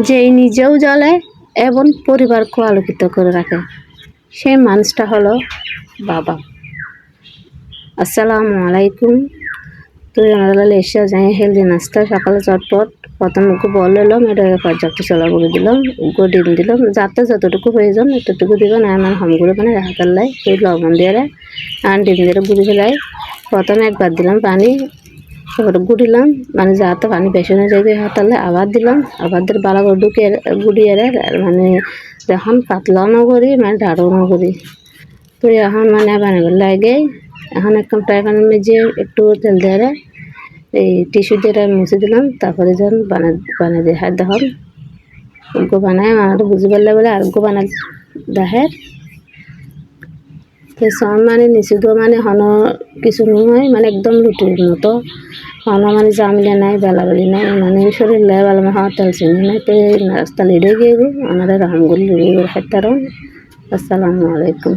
যেই নিজেও জ্বলে এবং পরিবারকেও আলোকিত করে রাখে, সেই মানুষটা হলো বাবা। আসসালামু আলাইকুম। তো আমরা এসে যাই হেলদি নাস্তা সকালে চটপট প্রথম ওকে বললাম, এটা পর্যাপ্ত চলা করে দিলাম, ডিম দিলাম, যাতে যতটুকু প্রয়োজন এতটুকু দিবেন। আমার হামগুলো মানে হাতার লাই এই লবণ দিয়ে আর ডিম দিয়ে গুঁড়ি ফেলাই। প্রথমে একবার দিলাম পানি, তারপরে গুঁড়িলাম, মানে যাতে পানি বেশি না যাবে হাতালে আবার দিলাম, আবার দিয়ে বালা করে গুঁড়িয়ে মানে যখন পাতলাও না করি মানে ঢাড়ও না করি। তো এখন মানে বানাবার লাগে এখন একটা প্যানের মেঝে একটু তেল দিয়ে এই টিস্যু দিয়ে মুছে দিলাম, তারপরে যখন বানা দিয়ে হাত দেখুন উগ্গো বানায় আমার বুঝি পারলে বলে আর উগ্গো বানা দেহের। তো সন মানে নিচুটো মানে হন কিছু নহয়, মানে একদম রুটির মতো হন, মানে জামিলে নাই বেলাবেলি নাই, মানে শরীর লাই বেলা হওয়ার তেল চিনি নাই। তো রাস্তা লিডে গিয়ে আমাদের রহমগুলি লিডে খাইতারম। আসসালামু আলাইকুম।